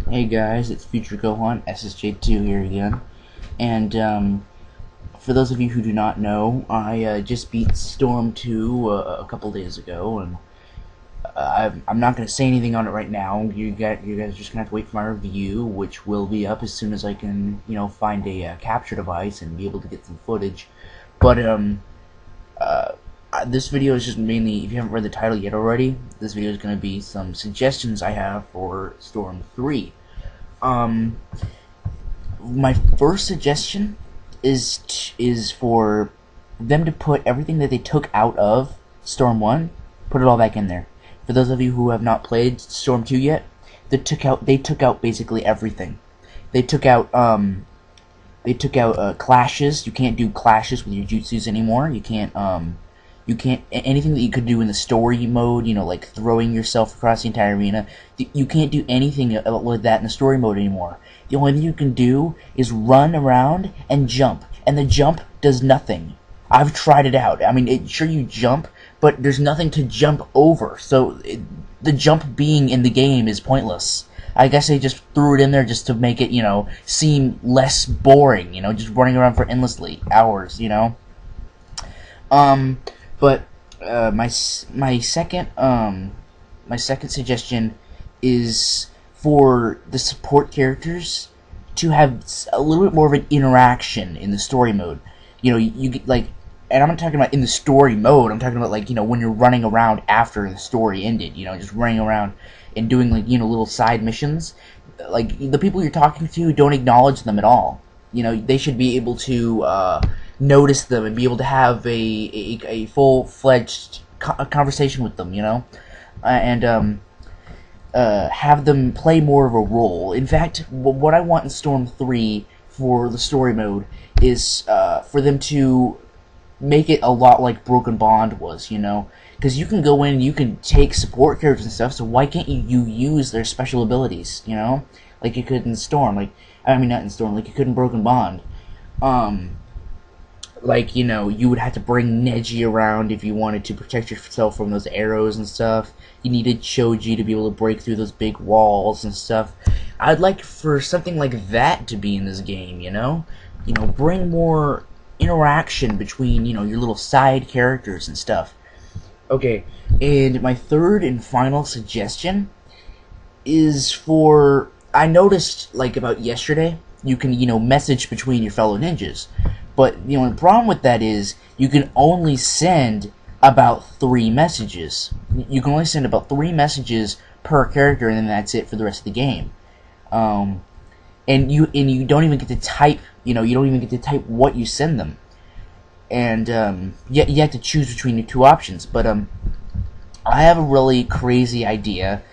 Hey guys, it's Future Gohan, SSJ2 here again. And for those of you who do not know, I just beat Storm 2 a couple days ago, and I'm not going to say anything on it right now. You guys are just going to have to wait for my review, which will be up as soon as I can, find a capture device and be able to get some footage. But this video is just mainly, if you haven't read the title yet already, this video is going to be some suggestions I have for Storm 3. My first suggestion is for them to put everything that they took out of Storm 1, put it all back in there. For those of you who have not played Storm 2 yet, they took out basically everything. They took out clashes. You can't do clashes with your jutsus anymore. You can't anything that you could do in the story mode, like throwing yourself across the entire arena. You can't do anything like that in the story mode anymore. The only thing you can do is run around and jump, and the jump does nothing. I've tried it out. I mean, sure you jump, but there's nothing to jump over, so the jump being in the game is pointless. I guess they just threw it in there just to make it, seem less boring, just running around for endlessly hours, But my second suggestion is for the support characters to have a little bit more of an interaction in the story mode. You get and I'm not talking about in the story mode. I'm talking about when you're running around after the story ended. Just running around and doing little side missions. Like the people you're talking to don't acknowledge them at all. They should be able to notice them and be able to have a full-fledged conversation with them, and have them play more of a role. In fact, what I want in Storm 3 for the story mode is for them to make it a lot like Broken Bond was, because you can go in and you can take support characters and stuff, so why can't you use their special abilities, like you could in Storm, not in Storm, like you could in Broken Bond. You would have to bring Neji around if you wanted to protect yourself from those arrows and stuff. You needed Choji to be able to break through those big walls and stuff. I'd like for something like that to be in this game, bring more interaction between, your little side characters and stuff. Okay, and my third and final suggestion is for, I noticed, about yesterday, you can, message between your fellow ninjas. But, the problem with that is you can only send about 3 messages. You can only send about 3 messages per character, and then that's it for the rest of the game. And you don't even get to type, you don't even get to type what you send them. And you have to choose between the 2 options. But I have a really crazy idea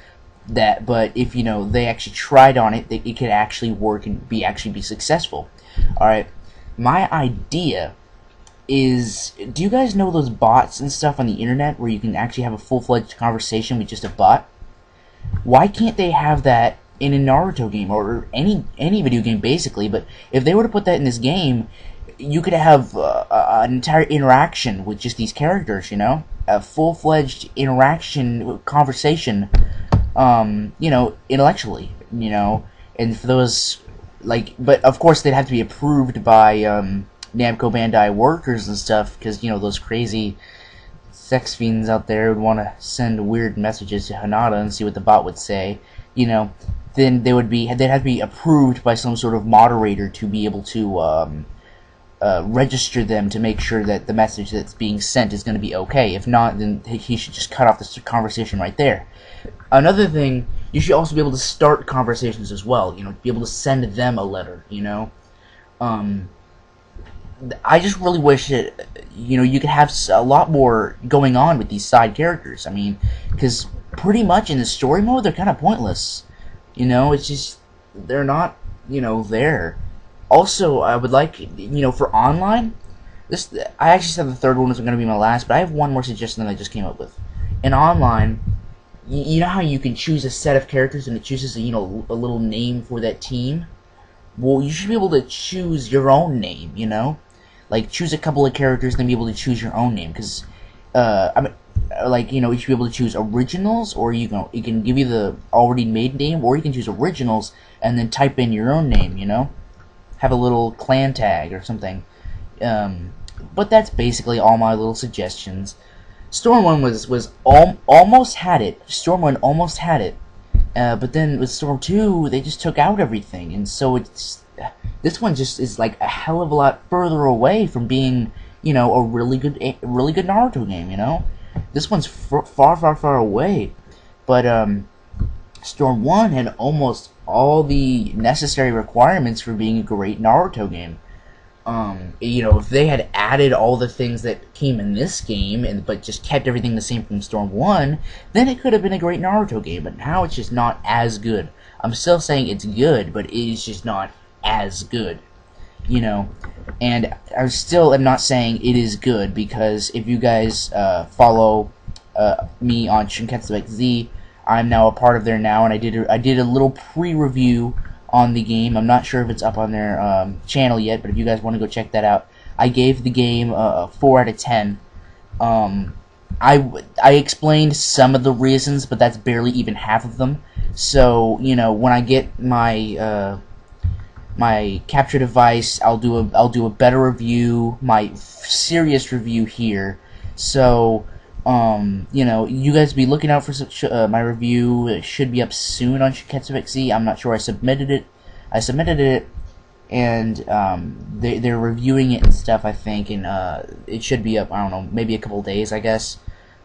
but if they actually tried on it, it could actually work and actually be successful. All right. My idea is, do you guys know those bots and stuff on the internet where you can actually have a full-fledged conversation with just a bot? Why can't they have that in a Naruto game or any video game basically? But if they were to put that in this game, you could have an entire interaction with just these characters, a full-fledged interaction, conversation, intellectually, and for those, but of course they'd have to be approved by Namco Bandai workers and stuff, because those crazy sex fiends out there would want to send weird messages to Hinata and see what the bot would say. Then they'd have to be approved by some sort of moderator to be able to register them to make sure that the message that's being sent is going to be okay. If not, then he should just cut off this conversation right there. Another thing, you should also be able to start conversations as well, be able to send them a letter, I just really wish that, you could have a lot more going on with these side characters. Because pretty much in the story mode, they're kind of pointless. It's just, they're not, there. Also, I would like, for online, I actually said the third one was going to be my last, but I have one more suggestion that I just came up with. In online, you know how you can choose a set of characters and it chooses a little name for that team? Well, you should be able to choose your own name, choose a couple of characters and then be able to choose your own name, because like, you should be able to choose originals, or it can give you the already made name, or you can choose originals and then type in your own name. Have a little clan tag or something. But that's basically all my little suggestions. Storm 1 almost had it. Storm 1 almost had it. But then with Storm 2, they just took out everything, and so this one just is like a hell of a lot further away from being, a really good Naruto game. This one's far, far, far away. But Storm 1 had almost all the necessary requirements for being a great Naruto game. If they had added all the things that came in this game, but just kept everything the same from Storm 1, then it could have been a great Naruto game, but now it's just not as good. I'm still saying it's good, but it is just not as good. And I still am not saying it is good, because if you guys follow me on Shinketsu XZ, I'm now a part of there now, and I did a little pre-review on the game. I'm not sure if it's up on their channel yet, but if you guys want to go check that out, I gave the game a 4 out of 10. I explained some of the reasons, but that's barely even half of them. So when I get my my capture device, I'll do a better review, my serious review here. So you guys be looking out for my review. It should be up soon on Shiketsu XZ. I'm not sure. I submitted it, and they're reviewing it and stuff, I think, and it should be up, I don't know, maybe a couple days, I guess.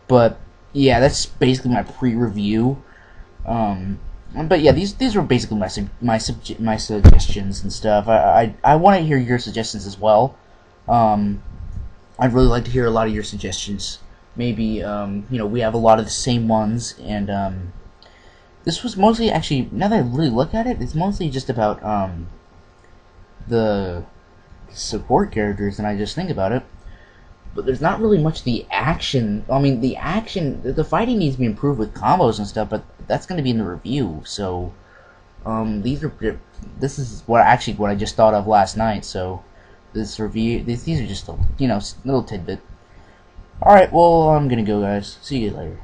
But yeah, that's basically my pre-review. But yeah, these were basically my suggestions and stuff. I want to hear your suggestions as well. I'd really like to hear a lot of your suggestions. Maybe, we have a lot of the same ones, and, this was mostly, actually, now that I really look at it, it's mostly just about, the support characters, and I just think about it. But there's not really much the action. I mean, the fighting needs to be improved with combos and stuff, but that's going to be in the review, so, this is what I just thought of last night, so, this review, these are just, little tidbit. Alright, well, I'm gonna go, guys. See you later.